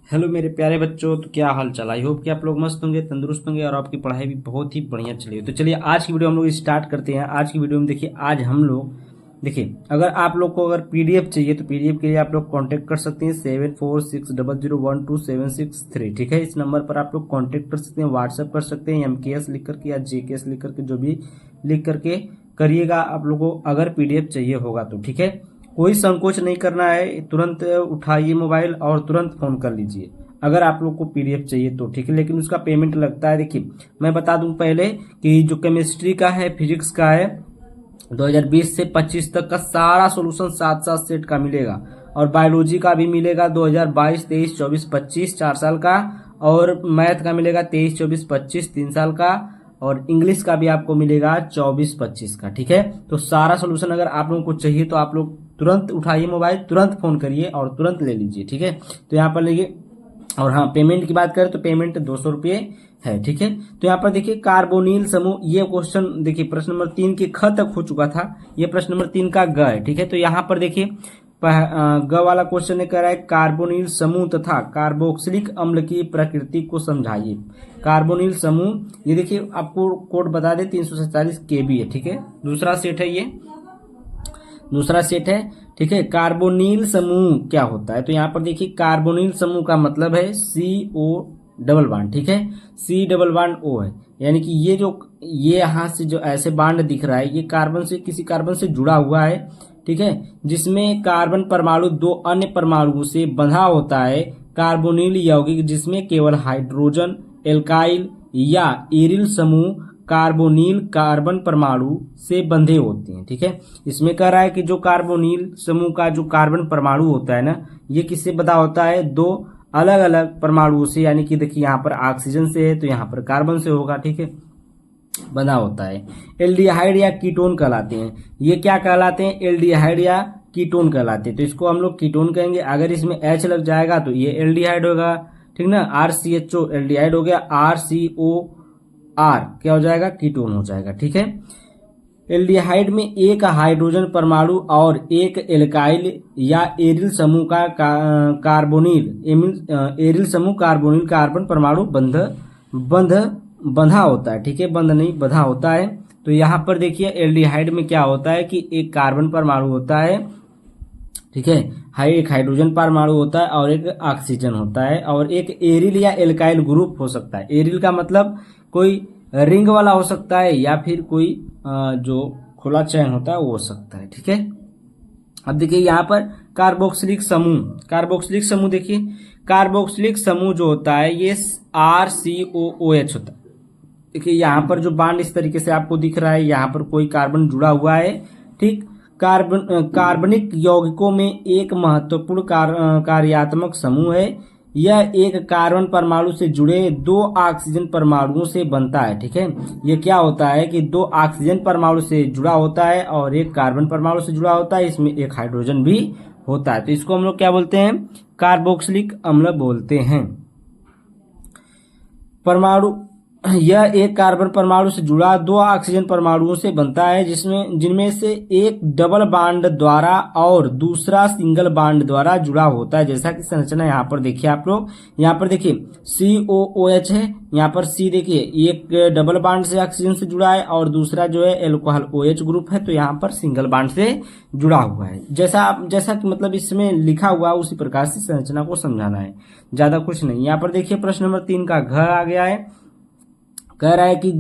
Hello मेरे प्यारे बच्चों, तो क्या हाल चाल। आई होप कि आप लोग मस्त होंगे, तंदुरुस्त होंगे और आपकी पढ़ाई भी बहुत ही बढ़िया चली। तो चलिए आज की वीडियो हम लोग स्टार्ट करते हैं। आज की वीडियो में देखिए, आज हम लोग देखिए, अगर आप लोग को अगर पीडीएफ चाहिए तो पीडीएफ के लिए आप लोग कांटेक्ट कर सकते हैं 7460012763। ठीक है, इस नंबर पर आप लोग कांटेक्ट कर सकते हैं, व्हाट्सएप कर सकते हैं, एमकेएस लिख करके या जेकेएस लिख करके, जो भी लिख करके करिएगा आप लोगों को अगर पीडीएफ चाहिए होगा तो। ठीक है, कोई संकोच नहीं करना है, तुरंत उठाइए मोबाइल और तुरंत फोन कर लीजिए अगर आप लोग को पीडीएफ चाहिए तो। ठीक है, लेकिन उसका पेमेंट लगता है। देखिए मैं बता दूं पहले कि जो केमिस्ट्री का है, फिजिक्स का है, 2020 से 25 तक का सारा सॉल्यूशन 7-7 सेट का मिलेगा, और बायोलॉजी का भी मिलेगा 2022, 23, 24, 25 4 साल का, और मैथ का मिलेगा 23, 24, 25 3 साल का, और इंग्लिश का भी आपको मिलेगा 24, 25 का। ठीक है, तो सारा सोल्यूशन अगर आप लोगों को चाहिए तो आप लोग तुरंत उठाइए मोबाइल, तुरंत फोन करिए और तुरंत ले लीजिए। ठीक है, तो यहाँ पर लीजिए। और हाँ, पेमेंट की बात करें तो पेमेंट 200 रुपये है। ठीक है, तो यहाँ पर देखिए कार्बोनिल समूह, ये क्वेश्चन देखिए प्रश्न नंबर 3 के ख तक हो चुका था, ये प्रश्न नंबर 3 का ग है। ठीक है, तो यहाँ पर देखिए ग वाला क्वेश्चन ने कह रहा है कार्बोनिल समूह तथा कार्बोक्सिलिक अम्ल की प्रकृति को समझाइए। कार्बोनिल समूह, ये देखिए आपको कोड बता दे 347 KB है। ठीक है, दूसरा सेट है, ये दूसरा सेट है। ठीक है, कार्बोनिल समूह क्या होता है, तो यहाँ पर देखिए कार्बोनिल समूह का मतलब है CO डबल बॉन्ड। ठीक है, C डबल बॉन्ड O है, यानी कि ये जो ये यहाँ से जो ऐसे बांड दिख रहा है, ये कार्बन से किसी कार्बन से जुड़ा हुआ है। ठीक है, जिसमें कार्बन परमाणु दो अन्य परमाणुओं से बंधा होता है। कार्बोनिल यौगिक जिसमें केवल हाइड्रोजन, एल्काइल या एरिल समूह कार्बोनिल कार्बन परमाणु से बंधे होते हैं। ठीक है, इसमें कह रहा है कि जो कार्बोनिल समूह का जो कार्बन परमाणु होता है ना, ये किससे बंधा होता है, दो अलग अलग परमाणुओं से, यानी कि देखिए यहाँ पर ऑक्सीजन से है तो यहाँ पर कार्बन से होगा। ठीक है, बना होता है। एल्डिहाइड या कीटोन कहलाते हैं। ये क्या कहलाते हैं, एल्डिहाइड या कीटोन कहलाते हैं। तो इसको हम लोग कीटोन कहेंगे। अगर इसमें H लग जाएगा तो ये एल्डिहाइड होगा। ठीक ना, RCHO एल्डिहाइड हो गया, RCOR क्या हो जाएगा, कीटोन हो जाएगा। ठीक है, एल्डिहाइड में एक हाइड्रोजन परमाणु और एक एल्काइल या एरिल समूह का कार्बोनिल एरिल समूह कार्बोनिल कार्बन परमाणु बंधा होता है। ठीक है, बंध नहीं, बंधा होता है। तो यहाँ पर देखिए एल्डिहाइड में क्या होता है कि एक कार्बन परमाणु होता है। ठीक है, एक हाइड्रोजन परमाणु होता है और एक ऑक्सीजन होता है, और एक एरिल या एल्काइल ग्रुप हो सकता है। एरिल का मतलब कोई रिंग वाला हो सकता है, या फिर कोई जो खुला चयन होता है वो हो सकता है। ठीक है, अब देखिए यहाँ पर कार्बोक्सिलिक समूह, कार्बोक्सिलिक समूह देखिए, कार्बोक्सिलिक समूह जो होता है ये RCOOH होता है। देखिए यहाँ पर जो बांड इस तरीके से आपको दिख रहा है, यहाँ पर कोई कार्बन जुड़ा हुआ है। ठीक, कार्बनिक यौगिकों में एक महत्वपूर्ण कार्यात्मक समूह है। यह एक कार्बन परमाणु से जुड़े दो ऑक्सीजन परमाणुओं से बनता है। ठीक है, ये क्या होता है कि दो ऑक्सीजन परमाणु से जुड़ा होता है और एक कार्बन परमाणु से जुड़ा होता है, इसमें एक हाइड्रोजन भी होता है। तो इसको हम लोग क्या बोलते हैं, कार्बोक्सिलिक अम्ल बोलते हैं। परमाणु, यह एक कार्बन परमाणु से जुड़ा दो ऑक्सीजन परमाणुओं से बनता है, जिनमें से एक डबल बॉन्ड द्वारा और दूसरा सिंगल बॉन्ड द्वारा जुड़ा होता है। जैसा कि संरचना यहाँ पर देखिए आप लोग, यहाँ पर देखिए COOH है, यहाँ पर C देखिए एक डबल बॉन्ड से ऑक्सीजन से जुड़ा है और दूसरा जो है एल्कोहल OH ग्रुप है, तो यहाँ पर सिंगल बॉन्ड से जुड़ा हुआ है। जैसा कि मतलब इसमें लिखा हुआ उसी प्रकार से संरचना को समझाना है, ज्यादा कुछ नहीं। यहाँ पर देखिए प्रश्न नंबर 3 का घ आ गया है। कह रहा है कि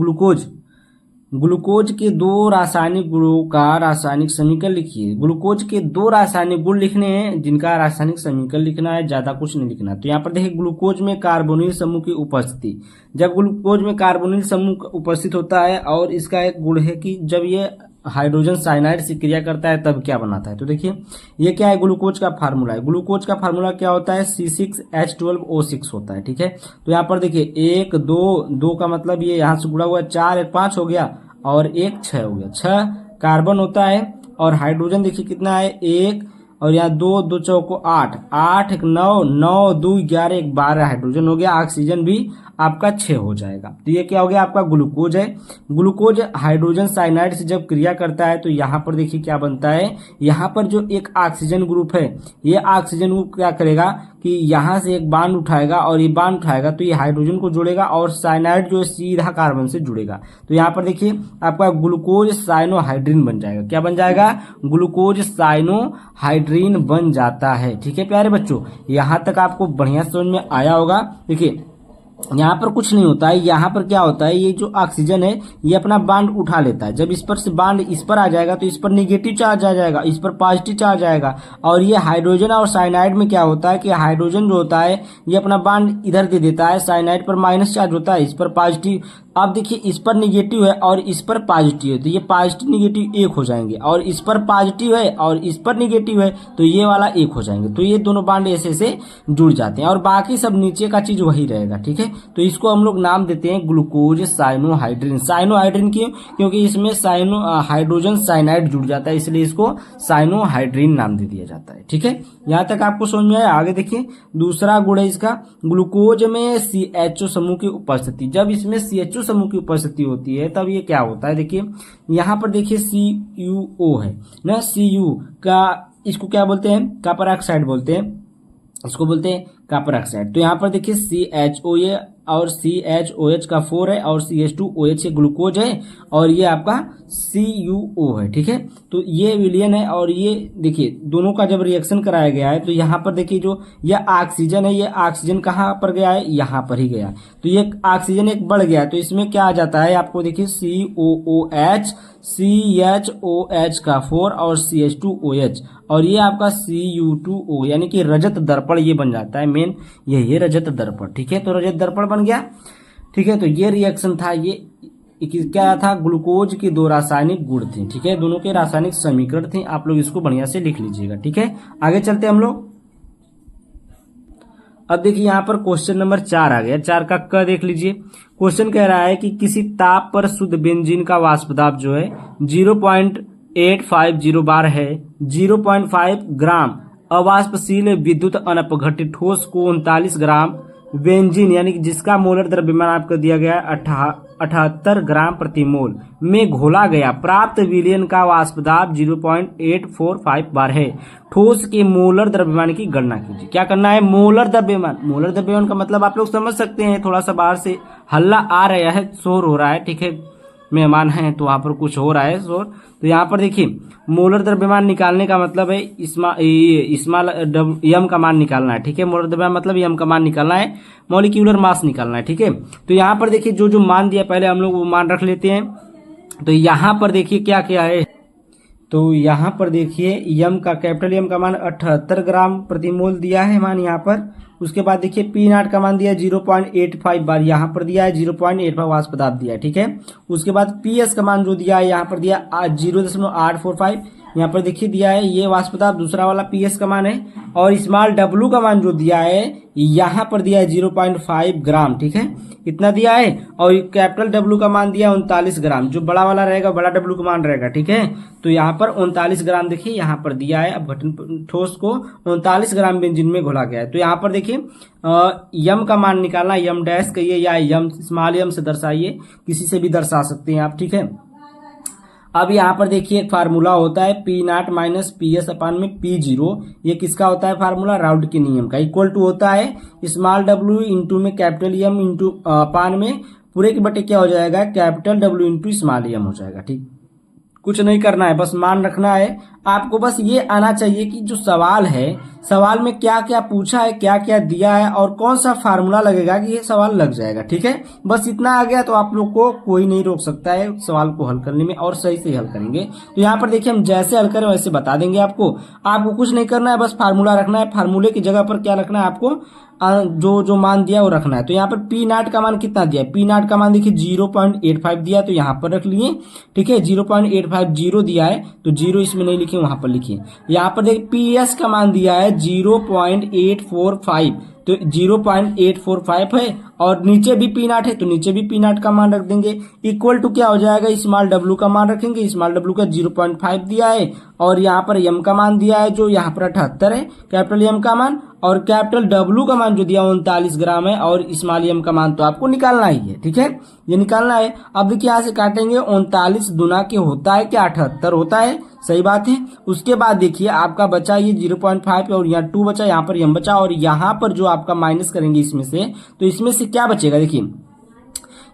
ग्लूकोज के दो रासायनिक गुणों का रासायनिक समीकरण लिखिए। ग्लूकोज के दो रासायनिक गुण लिखने हैं, जिनका रासायनिक समीकरण लिखना है, ज्यादा कुछ नहीं लिखना। तो यहाँ पर देखिए ग्लूकोज में कार्बोनिल समूह की उपस्थिति, जब ग्लूकोज में कार्बोनिल समूह उपस्थित होता है और इसका एक गुण है कि जब ये हाइड्रोजन साइनाइड से क्रिया करता है तब क्या बनाता है। तो देखिए ये क्या है, ग्लूकोज का फार्मूला है। ग्लूकोज का फार्मूला क्या होता है, C6H12O6 होता है। ठीक है, तो यहाँ पर देखिए 1 2 का मतलब ये यहाँ से जुड़ा हुआ 4 1 5 हो गया और 1 6 हो गया। 6 कार्बन होता है और हाइड्रोजन देखिए कितना है, 1, और यहाँ 2 2 चौको 8 8 1 9 9 2 11 1 12 हाइड्रोजन हो गया। ऑक्सीजन भी आपका 6 हो जाएगा। तो ये क्या हो गया, आपका ग्लूकोज है। ग्लूकोज हाइड्रोजन साइनाइड से जब क्रिया करता है तो यहाँ पर देखिए क्या बनता है, यहाँ पर जो एक ऑक्सीजन ग्रुप है, ये ऑक्सीजन ग्रुप क्या करेगा, कि यहाँ से एक बांड उठाएगा और ये बांड उठाएगा तो ये हाइड्रोजन को जोड़ेगा और साइनाइड जो है सीधा कार्बन से जुड़ेगा। तो यहाँ पर देखिए आपका ग्लूकोज साइनोहाइड्रिन बन जाएगा। क्या बन जाएगा? ग्लूकोज साइनोहाइड्रिन बन जाता है। ठीक है प्यारे बच्चों, यहाँ तक आपको बढ़िया समझ में आया होगा। देखिए यहाँ पर कुछ नहीं होता है, यहाँ पर क्या होता है, ये जो ऑक्सीजन है ये अपना बांड उठा लेता है। जब इस पर से बांड इस पर आ जाएगा तो इस पर निगेटिव चार्ज आ जाएगा, इस पर पॉजिटिव चार्ज आएगा। और ये हाइड्रोजन और साइनाइड में क्या होता है कि हाइड्रोजन जो होता है ये अपना बांड इधर दे देता है, साइनाइड पर माइनस चार्ज होता है, इस पर पॉजिटिव। अब देखिए इस पर निगेटिव है और इस पर पॉजिटिव है तो ये पॉजिटिव निगेटिव एक हो जाएंगे, और इस पर पॉजिटिव है और इस पर निगेटिव है तो ये वाला एक हो जाएंगे। तो ये दोनों बांड ऐसे से जुड़ जाते हैं और बाकी सब नीचे का चीज वही रहेगा। ठीक है, तो इसको हम लोग नाम देते हैं ग्लूकोज साइनोहाइड्रिन। साइनोहाइड्रिन क्यों? क्योंकि इसमें साइनो हाइड्रोजन साइनाइड जुड़ जाता है, इसलिए इसको साइनोहाइड्रिन नाम दे दिया जाता है। ठीक है, यहाँ तक आपको समझ में आया। आगे देखिए दूसरा गुण है इसका, ग्लूकोज में CHO समूह की उपस्थिति। जब इसमें CHO समूह की उपस्थिति होती है तब ये क्या होता है, देखिए यहाँ पर देखिए CuO है ना, Cu का इसको क्या बोलते हैं? कॉपर ऑक्साइड बोलते हैं, इसको बोलते हैं कॉपर ऑक्साइड। तो यहाँ पर देखिए CHO ये और CHOH का 4 है और CH2OH ये ग्लूकोज है और ये आपका CuO है। ठीक है, तो ये विलियन है और ये देखिए दोनों का जब रिएक्शन कराया गया है तो यहाँ पर देखिए जो ये ऑक्सीजन है, ये ऑक्सीजन कहाँ पर गया है? यहाँ पर ही गया। तो ये ऑक्सीजन एक बढ़ गया है तो इसमें क्या आ जाता है आपको देखिए COOH, CHOH का 4 और CH2OH और ये आपका Cu2O यानी कि रजत दर्पण ये बन जाता है। मेन ये रजत दर्पण। ठीक है, तो रजत दर्पण बन गया। ठीक है, तो ये रिएक्शन था, ये क्या था? ग्लूकोज के दो रासायनिक गुण थे। ठीक है, दोनों के रासायनिक समीकरण थे। आप लोग इसको बढ़िया से लिख लीजिएगा। ठीक है, आगे चलते हम लोग। अब देखिए यहाँ पर क्वेश्चन नंबर 4 आ गया। 4 का क देख लीजिए। क्वेश्चन कह रहा है कि किसी ताप पर शुद्ध बेंजीन का वाष्प दाब जो है 0.850 बार है, 0.5 ग्राम अवाष्पशील विद्युत अनपघटित ठोस को 39 ग्राम बेंजीन यानी कि जिसका मोलर द्रव्यमान आपको दिया गया है 78 ग्राम प्रति मोल में घोला गया, प्राप्त विलयन का वाष्प दाब 0.845 बार है। ठोस के मोलर द्रव्यमान की गणना कीजिए। क्या करना है? मोलर द्रव्यमान। मोलर द्रव्यमान का मतलब आप लोग समझ सकते हैं, थोड़ा सा बाहर से हल्ला आ रहा है, शोर हो रहा है। ठीक है, मेहमान हैं तो वहां पर कुछ हो रहा है शोर। तो यहाँ पर देखिए मोलर द्रव्यमान निकालने का मतलब है यम का मान निकालना है। ठीक है, मोलर द्रव्यमान मतलब यम का मान निकालना है, मॉलिक्यूलर मास निकालना है। ठीक है, तो यहाँ पर देखिए जो जो मान दिया पहले हम लोग वो मान रख लेते हैं। तो यहाँ पर देखिए क्या क्या है, तो यहाँ पर देखिए यम का कैपिटल यम का मान 78 ग्राम प्रति मोल दिया है मान यहाँ पर। उसके बाद देखिए पी नॉट का मान दिया है 0.85 बार, यहाँ पर दिया है 0.85 वाष्प दाब दिया है। ठीक है, उसके बाद पीएस का मान जो दिया है यहाँ पर दिया 0.845, यहाँ पर देखिए दिया है ये वाष्प दाब दूसरा वाला पीएस का मान है। और स्मॉल डब्लू का मान जो दिया है यहाँ पर दिया है 0.5 ग्राम। ठीक है, इतना दिया है। और कैपिटल डब्लू का मान दिया 39 ग्राम, जो बड़ा वाला रहेगा बड़ा डब्लू का मान रहेगा। ठीक है, तो यहाँ पर 39 ग्राम देखिए यहाँ पर दिया है। अब घटन ठोस को 39 ग्राम बेंजीन में घोला गया है। तो यहाँ पर देखिए यम का मान निकालना, यम डैश कहिए या यम स्मॉल यम से दर्शाइए, किसी से भी दर्शा सकते हैं आप। ठीक है, अब यहाँ पर देखिए एक फार्मूला होता है P not minus P S अपान में P0। ये किसका होता है फार्मूला? राउड के नियम का। इक्वल टू होता है स्मॉल डब्ल्यू इंटू में कैपिटल एम इंटू अपान में पूरे के बटे क्या हो जाएगा? Capital W into small M हो जाएगा। ठीक, कुछ नहीं करना है, बस मान रखना है आपको। बस ये आना चाहिए कि जो सवाल है, सवाल में क्या क्या पूछा है, क्या क्या दिया है और कौन सा फार्मूला लगेगा कि ये सवाल लग जाएगा। ठीक है, बस इतना आ गया तो आप लोग को कोई नहीं रोक सकता है सवाल को हल करने में, और सही से हल करेंगे। तो यहाँ पर देखिए हम जैसे हल करें वैसे बता देंगे आपको कुछ नहीं करना है, बस फार्मूला रखना है। फार्मूले की जगह पर क्या रखना है आपको? जो जो मान दिया वो रखना है। तो यहाँ पर पी नॉट का मान कितना दिया है? पी नॉट का मान देखिए 0.85 दिया, तो यहाँ पर रख लिए। ठीक है, 0.850 दिया है तो 0 इसमें नहीं लिखे, वहां पर लिखिए। यहाँ पर देखिए पी एस का मान दिया है 0.845, तो 0.845 है, और नीचे भी पी नॉट है तो नीचे भी पी नॉट का मान रख देंगे। इक्वल टू क्या हो जाएगा, स्मॉल डब्ल्यू का मान रखेंगे, स्मॉल डब्ल्यू का 0.5 दिया है, और यहाँ पर एम का मान दिया है जो यहाँ पर 78 है कैपिटल एम का मान, और कैपिटल डब्ल्यू का मान जो दिया 39 ग्राम है, और स्मॉल एम का मान तो आपको निकालना ही है। ठीक है, ये निकालना है। अब देखिए यहाँ से काटेंगे, 39 दुना के होता है क्या, 78 होता है, सही बात है। उसके बाद देखिए आपका बचा ये 0.5 और यहाँ 2 बचा, यहाँ पर एम बचा, और यहाँ पर जो आपका माइनस करेंगे इसमें से, तो इसमें से क्या बचेगा, देखिए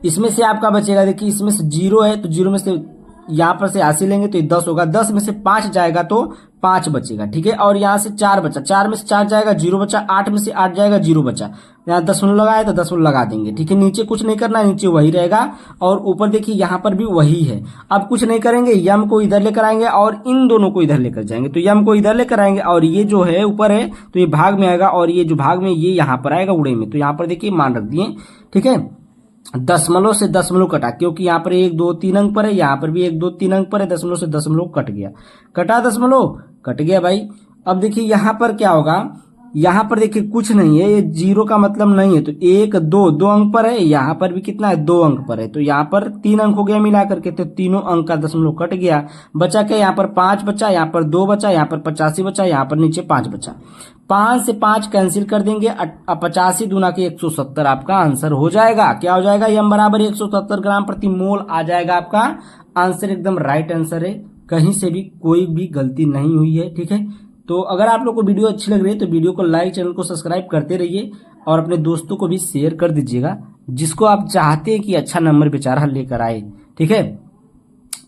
इसमें से आपका बचेगा, देखिए इसमें से 0 है तो 0 में से यहाँ पर से 80 लेंगे तो ये 10 होगा, 10 में से 5 जाएगा तो 5 बचेगा। ठीक है, और यहाँ से 4 बचा, 4 में से 4 जाएगा 0 बचा, 8 में से 8 जाएगा 0 बचा, यहाँ 10 लगाया तो 10 लगा देंगे। ठीक है, नीचे कुछ नहीं करना, नीचे वही रहेगा, और ऊपर देखिए यहाँ पर भी वही है। अब कुछ नहीं करेंगे, यम को इधर लेकर आएंगे और इन दोनों को इधर लेकर जाएंगे, तो यम को इधर लेकर आएंगे और ये जो है ऊपर है तो ये भाग में आएगा, और ये जो भाग में ये यहाँ पर आएगा उड़े में, तो यहाँ पर देखिए मान रख दिए। ठीक है, दशमलव से दशमलव कटा, क्योंकि यहाँ पर 1 2 3 अंक पर है, यहाँ पर भी 1 2 3 अंक पर है, दशमलव से दशमलव कट गया, कटा दशमलव कट गया भाई। अब देखिए यहाँ पर क्या होगा, यहाँ पर देखिए कुछ नहीं है, ये 0 का मतलब नहीं है, तो 1 2 अंक पर है, यहाँ पर भी कितना है 2 अंक पर है, तो यहाँ पर 3 अंक हो गया मिला करके, तो तीनों अंक का दशमलव कट गया। बचा क्या, यहाँ पर 5 बचा, यहाँ पर 2 बचा, यहाँ पर 85 बचा, यहाँ पर नीचे 5 बचा। 5 से 5 कैंसिल कर देंगे, 85 दूना के 170 आपका आंसर हो जाएगा। क्या हो जाएगा, यम बराबर 170 ग्राम प्रति मोल आ जाएगा आपका आंसर, एकदम राइट आंसर है, कहीं से भी कोई भी गलती नहीं हुई है। ठीक है, तो अगर आप लोग को वीडियो अच्छी लग रही है तो वीडियो को लाइक, चैनल को सब्सक्राइब करते रहिए, और अपने दोस्तों को भी शेयर कर दीजिएगा जिसको आप चाहते हैं कि अच्छा नंबर बेचारा लेकर आए। ठीक है,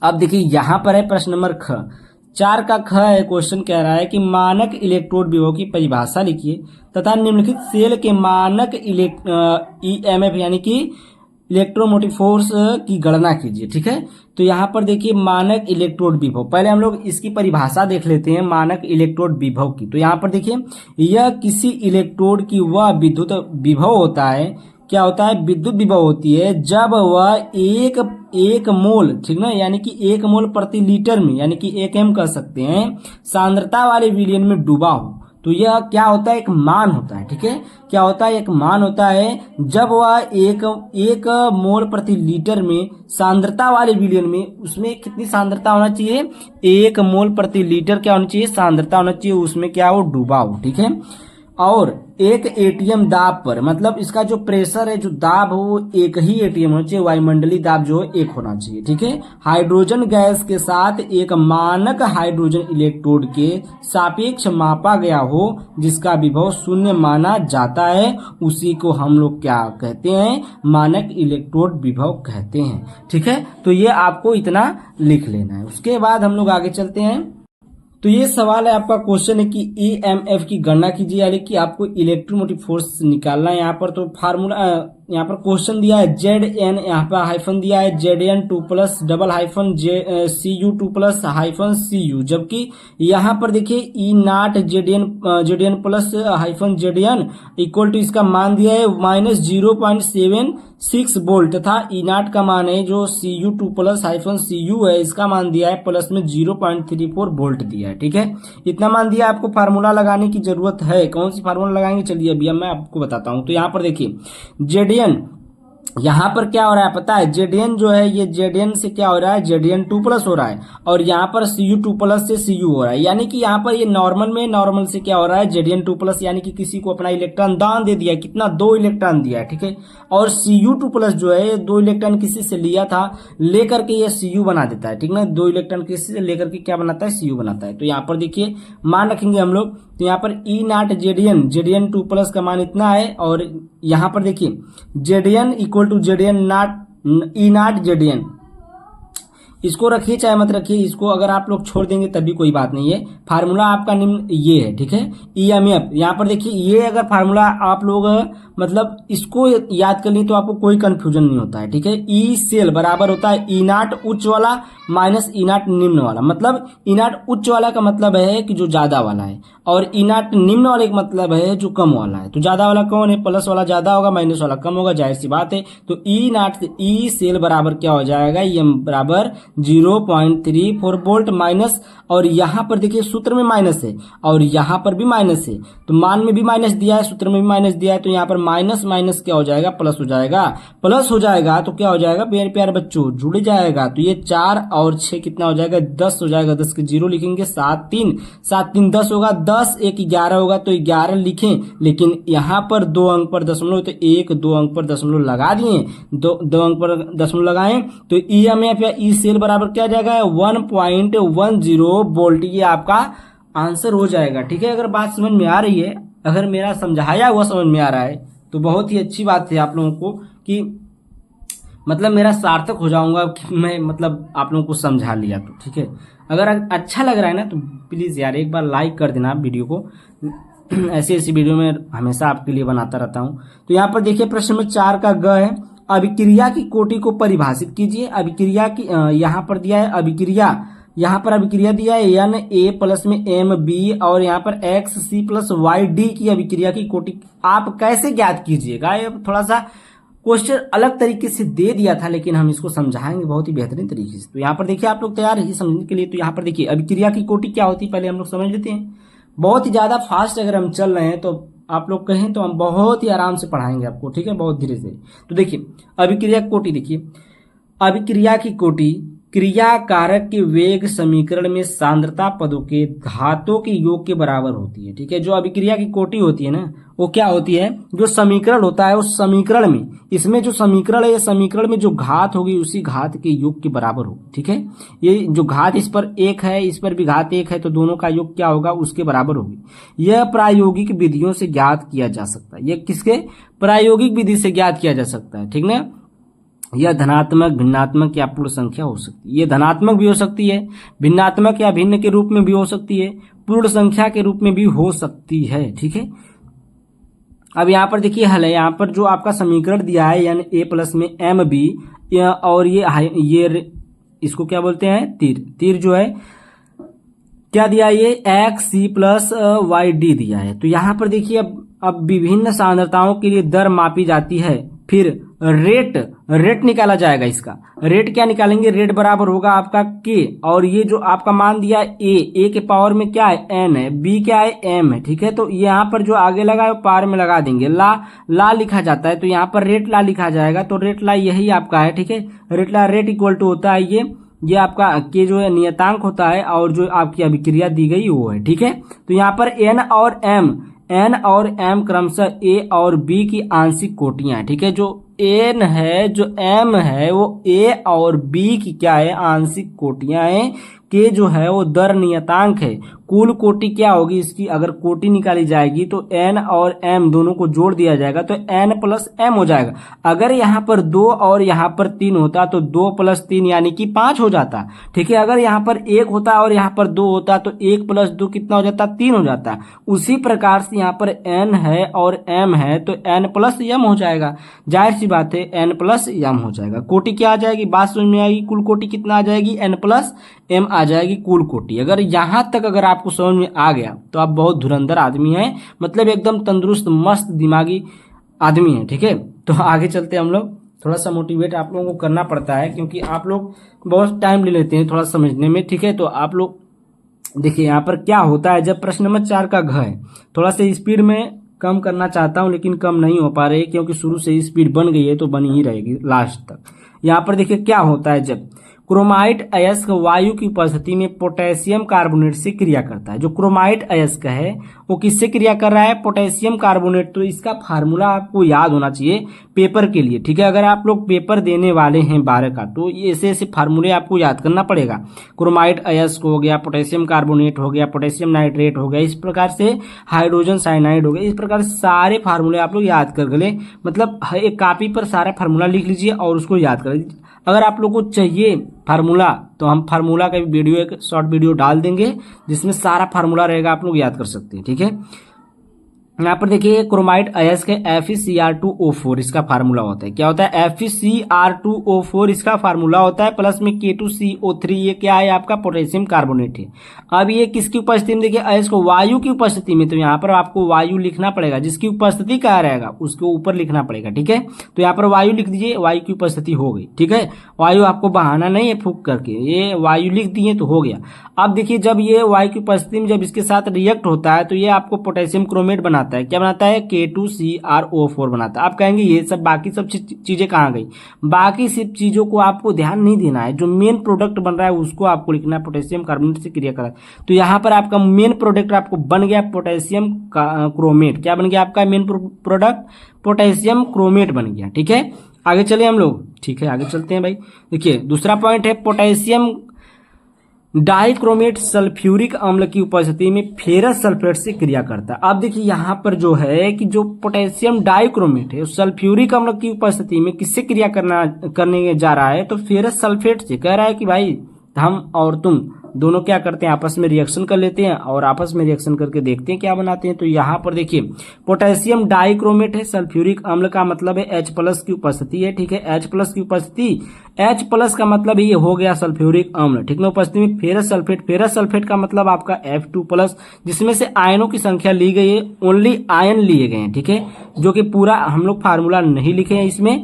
अब देखिए यहाँ पर है प्रश्न नंबर ख, 4 का ख है। क्वेश्चन कह रहा है कि मानक इलेक्ट्रोड विभव की परिभाषा लिखिए तथा निम्नलिखित सेल के मानक ईएमएफ यानी कि इलेक्ट्रोमोटिव फोर्स की गणना कीजिए। ठीक है, तो यहाँ पर देखिए मानक इलेक्ट्रोड विभव, पहले हम लोग इसकी परिभाषा देख लेते हैं मानक इलेक्ट्रोड विभव की। तो यहाँ पर देखिए यह किसी इलेक्ट्रोड की वह विद्युत विभव होता है, क्या होता है, विद्युत विभव होती है जब वह एक मोल, ठीक ना, यानी कि 1 मोल प्रति लीटर में, यानी कि 1 m कह सकते हैं, सांद्रता वाले विलयन में डूबा हो। तो यह क्या होता है, एक मान होता है। ठीक है, क्या होता है, एक मान होता है जब वह एक मोल प्रति लीटर में सांद्रता वाले विलयन में, उसमें कितनी सांद्रता होना चाहिए, 1 मोल प्रति लीटर क्या होना चाहिए, सांद्रता होना चाहिए, उसमें क्या हो, डूबा हो। ठीक है, और एक एटीएम दाब पर, मतलब इसका जो प्रेशर है, जो दाब हो, वो एक ही एटीएम होना चाहिए, वायुमंडलीय दाब जो है 1 होना चाहिए। ठीक है, हाइड्रोजन गैस के साथ एक मानक हाइड्रोजन इलेक्ट्रोड के सापेक्ष मापा गया हो जिसका विभव 0 माना जाता है, उसी को हम लोग क्या कहते हैं, मानक इलेक्ट्रोड विभव कहते हैं। ठीक है, तो ये आपको इतना लिख लेना है। उसके बाद हम लोग आगे चलते हैं। तो ये सवाल है आपका, क्वेश्चन है कि ईएमएफ की गणना कीजिए, यानी कि आपको इलेक्ट्रोमोटिव फोर्स निकालना है। यहाँ पर तो फार्मूला, यहाँ पर क्वेश्चन दिया है ZN, यहाँ पर हाइफन दिया है ZN2 plus double hyphen CU2 plus hyphen CU, जबकि यहाँ पर देखिए E0 ZN plus hyphen ZN equal to, इसका मान दिया है -0.76 वोल्ट तथा E0 का मान है जो CU2 प्लस हाइफन CU है, इसका मान दिया है प्लस में 0.34 वोल्ट दिया है। ठीक है, इतना मान दिया, आपको फार्मूला लगाने की जरूरत है। कौन सी फार्मूला लगाएंगे, चलिए अभी मैं आपको बताता हूँ। तो यहाँ पर देखिए ZN, यहाँ पर क्या हो रहा है पता है, ZN जो है ये ZN से क्या हो रहा है, ZN2 प्लस हो रहा है, और यहाँ पर CU2 प्लस से CU हो रहा है, यानी कि यहाँ पर ये नॉर्मल से क्या हो रहा है, ZN2 प्लस, यानी कि किसी को अपना इलेक्ट्रॉन दान दे दिया, कितना 2 इलेक्ट्रॉन दिया है। ठीक है, और CU2 प्लस जो है 2 इलेक्ट्रॉन किसी से लिया था, लेकर के ये CU बना देता है। ठीक ना, 2 इलेक्ट्रॉन किसी से लेकर के क्या बनाता है, CU बनाता है। तो यहाँ पर देखिए मान रखेंगे हम लोग, तो यहाँ पर E0 ZN2 प्लस का मान इतना है, और यहाँ पर देखिए ZN equal to E0 ZN, इसको रखिए चाहे मत रखिए, इसको अगर आप लोग छोड़ देंगे तब भी कोई बात नहीं है। फार्मूला आपका निम्न ये है। ठीक है, ईएमएफ, यहाँ पर देखिए ये अगर फार्मूला आप लोग मतलब इसको याद कर ली तो आपको कोई कंफ्यूजन नहीं होता है। ठीक है, ई सेल बराबर होता है E0 उच्च वाला माइनस E0 निम्न वाला, मतलब E0 उच्च वाला का मतलब है कि जो ज्यादा वाला है, और ई नॉट निम्न वाले का मतलब है जो कम वाला है। तो ज्यादा वाला कौन है? प्लस वाला ज्यादा होगा, माइनस वाला कम होगा, जाहिर सी बात है। तो ई नॉट से ई सेल बराबर क्या हो जाएगा? एम बराबर 0.34 वोल्ट माइनस, और यहां पर देखिए सूत्र में माइनस है और यहां पर भी माइनस है, तो मान में भी माइनस दिया है, सूत्र में भी माइनस दिया है, तो यहां पर माइनस माइनस क्या हो जाएगा? प्लस हो जाएगा। प्लस हो जाएगा तो क्या हो जाएगा प्यारे प्यारे बच्चों? जुड़ जाएगा। तो ये 4 और 6 कितना हो जाएगा? 10 हो जाएगा। 10 के 0 लिखेंगे, 7 3 10 होगा, 10 1 11 होगा, तो 11 लिखें, लेकिन यहाँ पर 2 अंक पर दशमलव, तो 1 2 अंक पर दशमलव लगा दिए, 2 अंक पर दशमलव लगाएं, तो ईएमएफ या ई सेल बराबर क्या जाएगा? 1.10 वोल्ट। ये आपका आंसर हो जाएगा। ठीक है, अगर बात समझ में आ रही है, अगर मेरा समझाया हुआ समझ में आ रहा है तो बहुत ही अच्छी बात है आप लोगों को, कि मतलब मेरा सार्थक हो जाऊंगा कि मैं मतलब आप लोगों को समझा लिया। तो ठीक है, अगर अच्छा लग रहा है ना तो प्लीज़ यार एक बार लाइक कर देना आप वीडियो को। ऐसी ऐसी वीडियो में हमेशा आपके लिए बनाता रहता हूँ। तो यहाँ पर देखिए प्रश्न नंबर 4 का ग है, अभिक्रिया की कोटि को परिभाषित कीजिए। अभिक्रिया की यहाँ पर दिया है अभिक्रिया, यहाँ पर अभिक्रिया दिया है एन ए प्लस में एम बी, और यहाँ पर X C plus Y D की अभिक्रिया की कोटि आप कैसे ज्ञात कीजिएगा? ये थोड़ा सा क्वेश्चन अलग तरीके से दे दिया था, लेकिन हम इसको समझाएंगे बहुत ही बेहतरीन तरीके से। तो यहाँ पर देखिए आप लोग तैयार है समझने के लिए। तो यहाँ पर देखिए अभिक्रिया की कोटि क्या होती है पहले हम लोग समझ लेते हैं। बहुत ही ज्यादा फास्ट अगर हम चल रहे हैं तो आप लोग कहें तो हम बहुत ही आराम से पढ़ाएंगे आपको, ठीक है, बहुत धीरे धीरे। तो देखिए अभिक्रिया की कोटि, देखिए अभिक्रिया की कोटि क्रिया कारक के वेग समीकरण में सांद्रता पदों के घातों के योग के बराबर होती है। ठीक है, जो अभिक्रिया की कोटि होती है ना वो क्या होती है? जो समीकरण होता है उस समीकरण में, इसमें जो समीकरण है, ये समीकरण में जो घात होगी उसी घात के योग के बराबर होगी। ठीक है, ये जो घात इस पर 1 है, इस पर भी घात 1 है, तो दोनों का योग क्या होगा? उसके बराबर होगी। यह प्रायोगिक विधियों से ज्ञात किया जा सकता है। यह किसके? प्रायोगिक विधि से ज्ञात किया जा सकता है। ठीक ना, यह धनात्मक, भिन्नात्मक या पूर्ण संख्या हो सकती है। यह धनात्मक भी हो सकती है, भिन्नात्मक या भिन्न के रूप में भी हो सकती है, पूर्ण संख्या के रूप में भी हो सकती है। ठीक है, अब यहाँ पर देखिए हल है। यहाँ पर जो आपका समीकरण दिया है यानी ए प्लस में एम बी, और ये इसको क्या बोलते हैं? तीर जो है क्या दिया? ये X C plus Y D दिया है। तो यहाँ पर देखिए अब विभिन्न सांद्रताओं के लिए दर मापी जाती है, फिर रेट निकाला जाएगा। इसका रेट क्या निकालेंगे? रेट बराबर होगा आपका के, और ये जो आपका मान दिया है ए के पावर में क्या है? एन है, बी क्या है? एम है। ठीक है, तो यहाँ पर जो आगे लगा है पावर में लगा देंगे, ला लिखा जाता है, तो यहाँ पर रेट ला लिखा जाएगा। तो रेट ला यही आपका है। ठीक है, रेट इक्वल टू होता है ये आपका के जो है नियतांक होता है, और जो आपकी अभिक्रिया दी गई वो है। ठीक है, तो यहाँ पर एन और एम क्रमशः ए और बी की आंशिक कोटियां हैं। ठीक है, जो एन है, जो एम है, वो ए और बी की क्या है? आंशिक कोटियां हैं। के जो है वो दर नियतांक है। कुल कोटि क्या होगी इसकी? अगर कोटि निकाली जाएगी तो एन और एम दोनों को जोड़ दिया जाएगा तो एन प्लस एम हो जाएगा। अगर यहाँ पर 2 और यहाँ पर 3 होता तो 2 प्लस 3 यानी कि 5 हो जाता। ठीक है, अगर यहाँ पर 1 होता और यहाँ पर 2 होता तो 1 प्लस 2 कितना हो जाता? 3 हो जाता। उसी प्रकार से यहाँ पर एन है और एम है तो एन प्लस एम हो जाएगा। जाहिर सी बात है एन प्लस एम हो जाएगा। कोटि क्या आ जाएगी? बात समझ में आएगी? कुल कोटि कितना आ जाएगी? एन प्लस एम आ जाएगी कुल कोटि। अगर यहां तक अगर आपको समझ में आ गया तो आप बहुत धुरंधर आदमी हैं, मतलब एकदम तंदुरुस्त मस्त दिमागी आदमी हैं। ठीक है, तो आगे चलते हम लोग। थोड़ा सा मोटिवेट आप लोगों को करना पड़ता है क्योंकि आप लोग बहुत टाइम ले लेते हैं थोड़ा समझने में। ठीक है, तो आप लोग देखिए यहाँ पर क्या होता है। जब प्रश्न नंबर 4 का घ है, थोड़ा सा स्पीड में कम करना चाहता हूं लेकिन कम नहीं हो पा रही क्योंकि शुरू से स्पीड बन गई है तो बनी ही रहेगी लास्ट तक। यहाँ पर देखिए क्या होता है। जब क्रोमाइट अयस्क वायु की उपस्थिति में पोटेशियम कार्बोनेट से क्रिया करता है। जो क्रोमाइट अयस्क है वो किससे क्रिया कर रहा है? Potassium carbonate. तो इसका फार्मूला आपको याद होना चाहिए पेपर के लिए। ठीक है, अगर आप लोग पेपर देने वाले हैं 12 का तो ऐसे ऐसे फार्मूले आपको याद करना पड़ेगा। क्रोमाइट अयस्क हो गया, पोटेशियम कार्बोनेट हो गया, पोटेशियम नाइट्रेट हो गया, इस प्रकार से हाइड्रोजन साइनाइड हो गया। इस प्रकार से सारे फार्मूले आप लोग याद कर ले, मतलब एक कॉपी पर सारा फार्मूला लिख लीजिए और उसको याद कर लीजिए। अगर आप लोग को चाहिए फार्मूला तो हम फार्मूला का भी वीडियो, एक शॉर्ट वीडियो डाल देंगे जिसमें सारा फार्मूला रहेगा, आप लोग याद कर सकते हैं। ठीक है, यहाँ पर देखिए क्रोमाइड अयस्क है FeCr2O4 इसका फार्मूला होता है। क्या होता है? FeCr2O4 इसका फार्मूला होता है, प्लस में K2CO3 ये क्या है? आपका पोटेशियम कार्बोनेट है। अब ये किसकी उपस्थिति में? देखिए अयस्क वायु की उपस्थिति में, तो यहाँ पर आपको वायु लिखना पड़ेगा, जिसकी उपस्थिति क्या रहेगा उसके ऊपर लिखना पड़ेगा। ठीक है, तो यहाँ पर वायु लिख दीजिए, वायु की उपस्थिति हो गई। ठीक है, वायु आपको बहाना नहीं है फूंक करके, ये वायु लिख दिए तो हो गया। अब देखिए जब ये वायु की उपस्थिति में जब इसके साथ रिएक्ट होता है तो ये आपको पोटेशियम क्रोमेट बनाता है। क्या बनाता है? K2CrO4 बनाता है। आप कहेंगे ये सब बाकी सब चीजें कहाँ गई? बाकी सब चीजों को आपको ध्यान नहीं देना है, जो मेन प्रोडक्ट बन रहा है उसको आपको लिखना है, पोटेशियम कार्बोनेट से क्रिया करा। तो यहाँ पर आपका मेन प्रोडक्ट आपको बन गया पोटेशियम क्रोमेट। क्या बन गया आपका मेन प्रोडक्ट? पोटेशियम क्रोमेट बन गया। ठीक है, आगे चले हम लोग। ठीक है, आगे चलते हैं भाई। देखिए दूसरा पॉइंट है पोटेशियम डाइक्रोमेट सल्फ्यूरिक अम्ल की उपस्थिति में फेरस सल्फेट से क्रिया करता है। अब देखिए यहाँ पर जो है कि जो पोटेशियम डाइक्रोमेट है सल्फ्यूरिक अम्ल की उपस्थिति में किससे क्रिया करने जा रहा है? तो फेरस सल्फेट से। कह रहा है कि भाई हम और तुम दोनों क्या करते हैं? आपस में रिएक्शन कर लेते हैं और आपस में रिएक्शन करके देखते हैं क्या बनाते हैं। तो यहाँ पर देखिए पोटेशियम डाइक्रोमेट है, सल्फ्यूरिक अम्ल का मतलब है H+ की उपस्थिति है। ठीक है, H+ की उपस्थिति, H+ का मतलब ये हो गया सल्फ्यूरिक अम्ल। ठीक है, उपस्थिति में फेरस सल्फेट, फेरस सल्फेट का मतलब आपका F2+, जिसमें से आयनों की संख्या ली गई है, ओनली आयन लिए गए हैं। ठीक है, जो कि पूरा हम लोग फार्मूला नहीं लिखे हैं इसमें,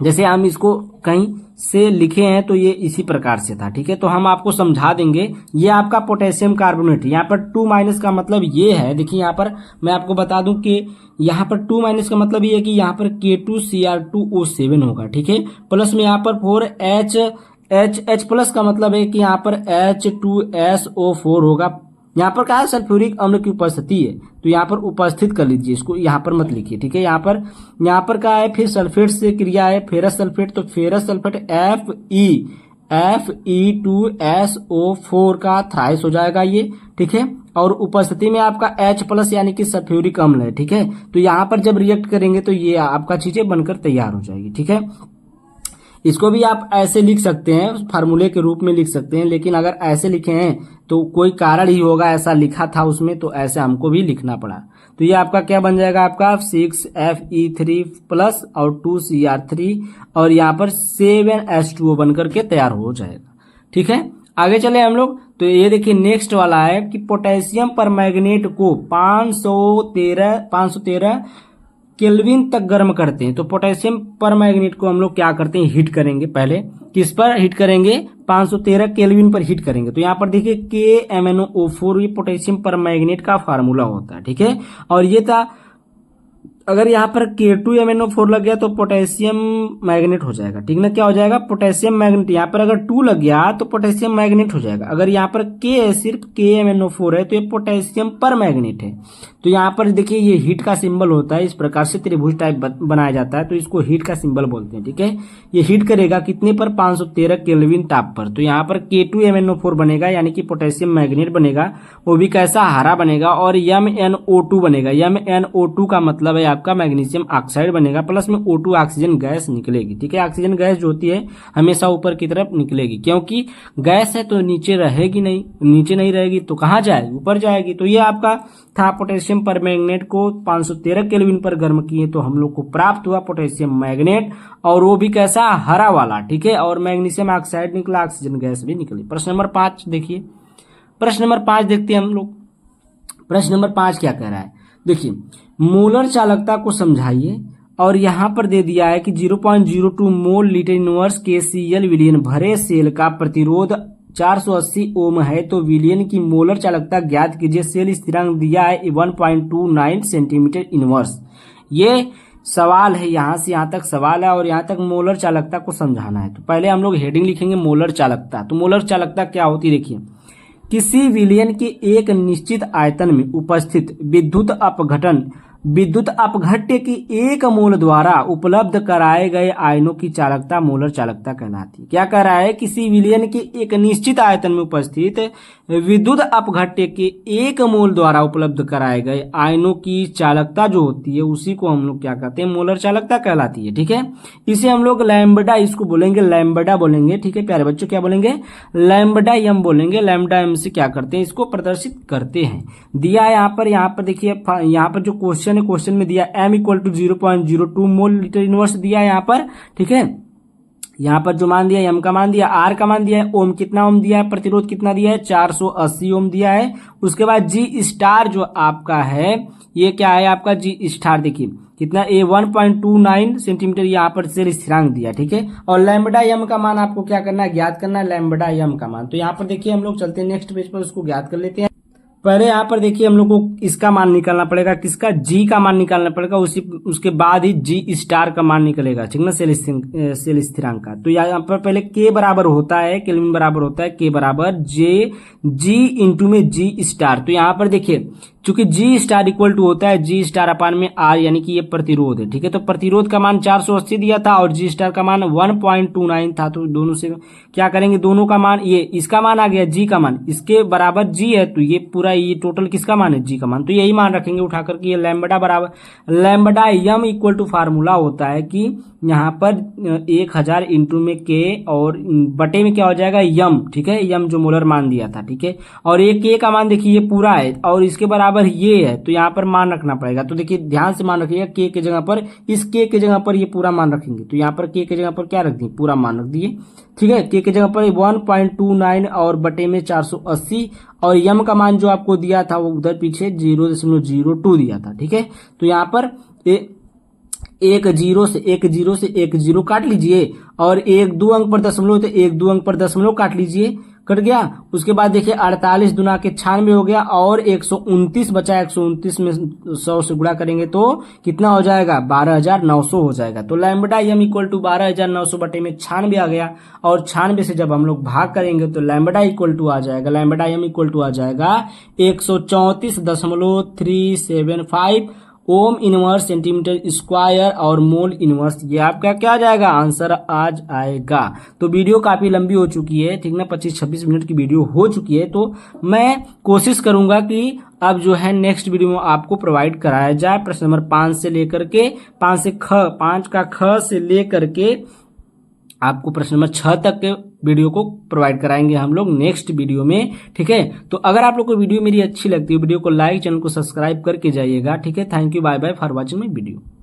जैसे हम इसको कहीं से लिखे हैं तो ये इसी प्रकार से था। ठीक है, तो हम आपको समझा देंगे। ये आपका पोटेशियम कार्बोनेट, यहाँ पर 2- का मतलब ये है। देखिए यहाँ पर मैं आपको बता दूं कि यहाँ पर 2- का मतलब ये है कि यहाँ पर K2Cr2O7 होगा। ठीक है, प्लस में यहाँ पर 4H+ का मतलब है कि यहाँ पर H2SO4 होगा। यहाँ पर क्या है? सल्फ्यूरिक अम्ल की उपस्थिति है, तो यहाँ पर उपस्थित कर लीजिए, इसको यहाँ पर मत लिखिए। ठीक है, यहाँ पर क्या है? फिर सल्फेट से क्रिया है, फेरस सल्फेट, तो फेरस सल्फेट Fe2SO4 का थ्राइस हो जाएगा ये। ठीक है, और उपस्थिति में आपका H+ यानी कि सल्फ्यूरिक अम्ल है। ठीक है, तो यहाँ पर जब रिएक्ट करेंगे तो ये आपका चीजें बनकर तैयार हो जाएगी। ठीक है, इसको भी आप ऐसे लिख सकते हैं, फार्मूले के रूप में लिख सकते हैं, लेकिन अगर ऐसे लिखे हैं तो कोई कारण ही होगा, ऐसा लिखा था उसमें तो ऐसे हमको भी लिखना पड़ा। तो ये आपका क्या बन जाएगा? आपका 6Fe3+ और 2Cr3 और यहाँ पर 7H2O बनकर के तैयार हो जाएगा। ठीक है, आगे चले हम लोग। तो ये देखिए नेक्स्ट वाला है कि पोटेशियम परमैंगनेट को 513 केल्विन तक गर्म करते हैं। तो पोटेशियम परमैंगनेट को हम लोग क्या करते हैं? हीट करेंगे। पहले किस पर हीट करेंगे? 513 केल्विन पर हीट करेंगे। तो यहाँ पर देखिए KMnO4 ये पोटेशियम परमैंगनेट का फार्मूला होता है। ठीक है, और ये था, अगर यहाँ पर K2MnO4 लग गया तो पोटेशियम मैग्नेट हो जाएगा। ठीक ना, क्या हो जाएगा? Potassium magnet. यहाँ पर अगर 2 लग गया तो पोटेशियम मैग्नेट हो जाएगा। अगर यहाँ पर K है, सिर्फ KMnO4 है, तो ये पोटेशियम पर मैग्नेट है। तो यहाँ पर देखिए ये हीट का सिंबल होता है, इस प्रकार से त्रिभुज टाइप बनाया जाता है, तो इसको हीट का सिंबल बोलते हैं। ठीक है, ये हीट करेगा कितने पर? 513 केल्विन ताप पर। तो यहाँ पर K2MnO4 बनेगा, यानी कि पोटेशियम मैग्नेट बनेगा, वो भी कैसा? हरा बनेगा, और MnO2 बनेगा। MnO2 का मतलब है आपका मैग्नीशियम ऑक्साइड बनेगा, प्लस में O2 ऑक्सीजन गैस निकलेगी। ठीक है, ऑक्सीजन गैस जो होती है हमेशा ऊपर की तरफ निकलेगी, क्योंकि गैस है तो नीचे रहेगी नहीं, नीचे नहीं रहेगी तो कहाँ जाएगी? ऊपर जाएगी। तो ये आपका था पोटेशियम परमैंगनेट को 513 केल्विन पर गर्म किए तो हम लोग को प्राप्त हुआ पोटेशियम मैग्नेट, और वो भी कैसा? हरा वाला। ठीक है, और मैग्नीशियम ऑक्साइड निकला, ऑक्सीजन गैस भी निकली। प्रश्न नंबर 5 देखिए, प्रश्न नंबर 5 देखते हैं हम लोग। प्रश्न नंबर 5 क्या कह रहा है? देखिए मोलर चालकता को समझाइए, और यहां पर दे दिया है कि 0.02 मोल लीटर इनवर्स KCl विलियन भरे सेल का प्रतिरोध 480 ओम है, तो विलियन की मोलर चालकता ज्ञात कीजिए। सेल स्थिरांक दिया है 1.29 सेंटीमीटर इनवर्स। ये सवाल है, यहां से यहां तक सवाल है, और यहां तक मोलर चालकता को समझाना है। तो पहले हम लोग हेडिंग लिखेंगे मोलर चालकता। तो मोलर चालकता क्या होती है? देखिए किसी विलयन के एक निश्चित आयतन में उपस्थित विद्युत अपघटन विद्युत अपघट्य की एक मोल द्वारा उपलब्ध कराए गए आयनों की चालकता मोलर चालकता कहलाती है। क्या कह रहा है? किसी विलयन के एक निश्चित आयतन में उपस्थित विद्युत अपघट्य के एक मोल द्वारा उपलब्ध कराए गए आयनों की चालकता जो होती है उसी को हम लोग क्या कहते हैं? मोलर चालकता कहलाती है। ठीक है, इसे हम लोग लैम्बडा इसको बोलेंगे, लैम्बडा बोलेंगे। ठीक है प्यारे बच्चों, क्या बोलेंगे? लैम्बडा एम बोलेंगे। लैम्बडा एम से क्या करते हैं? इसको प्रदर्शित करते हैं। दिया है यहाँ पर देखिए, यहाँ पर जो क्वेश्चन है, क्वेश्चन में दिया m equal to 0.02 mole litre inverse दिया है यहाँ पर। ठीक है, यहाँ पर जो मान दिया, m का मान दिया, r का मान दिया है, ओम कितना ओम दिया है, प्रतिरोध कितना दिया है, 480 ओम दिया है। उसके बाद जी स्टार जो आपका है ये क्या है आपका? जी स्टार देखिए कितना, ए 1.29 सेंटीमीटर यहाँ पर सेल स्थिरांक दिया। ठीक है, और लैम्बडा एम का मान आपको क्या करना है? ज्ञात करना है लैम्बडा एम का मान। तो यहाँ पर देखिए हम लोग चलते हैं नेक्स्ट पेज पर, उसको ज्ञात कर लेते हैं। पहले यहाँ पर देखिए हम लोग को इसका मान निकालना पड़ेगा, किसका? जी का मान निकालना पड़ेगा, उसके बाद ही जी स्टार का मान निकलेगा। ठीक ना, सेल स्थिरांक का। तो यहाँ पर पहले के बराबर होता है, केल्विन बराबर होता है के बराबर जे जी इंटू में जी स्टार। तो यहाँ पर देखिए चूंकि जी स्टार इक्वल टू होता है जी स्टार अपान में आर, यानी कि ये प्रतिरोध है। ठीक है, तो प्रतिरोध का मान 480 दिया था और जी स्टार का मान 1.29 था। तो दोनों से क्या करेंगे? दोनों का मान, ये इसका मान आ गया जी का मान, इसके बराबर जी है, तो ये पूरा ये टोटल किसका मान है? जी का मान। तो यही मान रखेंगे उठा करके, ये लैम्बडा बराबर lambda M equal to formula होता है कि यहाँ पर 1000 इंटू में के और बटे में क्या हो जाएगा? यम। ठीक है, यम जो मोलर मान दिया था। ठीक है, और ये के का मान देखिए ये पूरा है और इसके बराबर ये है, तो यहाँ पर मान रखना पड़ेगा। तो देखिए ध्यान से मान रखिएगा, के की जगह पर, इस के की जगह पर ये पूरा मान रखेंगे। तो यहाँ पर के की जगह पर क्या रख दिए? पूरा मान रख दिए। ठीक है, के की जगह पर 1.29 और बटे में 480 और यम का मान जो आपको दिया था वो उधर पीछे 0.02 दिया था। ठीक है, तो यहाँ पर एक जीरो से एक जीरो काट लीजिए और एक दो अंक पर दशमलव, तो एक दो अंक पर दशमलव काट लीजिए, कट गया। उसके बाद देखिए 48 दुना के 96 हो गया और 129 बचा। 129 में 100 से गुणा करेंगे तो कितना हो जाएगा? 12900 हो जाएगा। तो लैम्बडा एम इक्वल टू 12900 बटे में 96 आ गया और 96 से जब हम लोग भाग करेंगे तो लैम्बडा इक्वल टू आ जाएगा, लैम्बडा एम इक्वल टू आ जाएगा 134.375 ओम इनवर्स सेंटीमीटर स्क्वायर और मोल इनवर्स। ये आपका क्या आ जाएगा? आंसर आज आएगा। तो वीडियो काफी लंबी हो चुकी है, ठीक ना, 25-26 मिनट की वीडियो हो चुकी है। तो मैं कोशिश करूंगा कि अब जो है नेक्स्ट वीडियो में आपको प्रोवाइड कराया जाए प्रश्न नंबर 5 से लेकर के 5 का ख से लेकर के आपको प्रश्न नंबर 6 तक के वीडियो को प्रोवाइड कराएंगे हम लोग नेक्स्ट वीडियो में। ठीक है, तो अगर आप लोग को वीडियो मेरी अच्छी लगती है, वीडियो को लाइक, चैनल को सब्सक्राइब करके जाइएगा। ठीक है, thank you, bye bye for watching my video.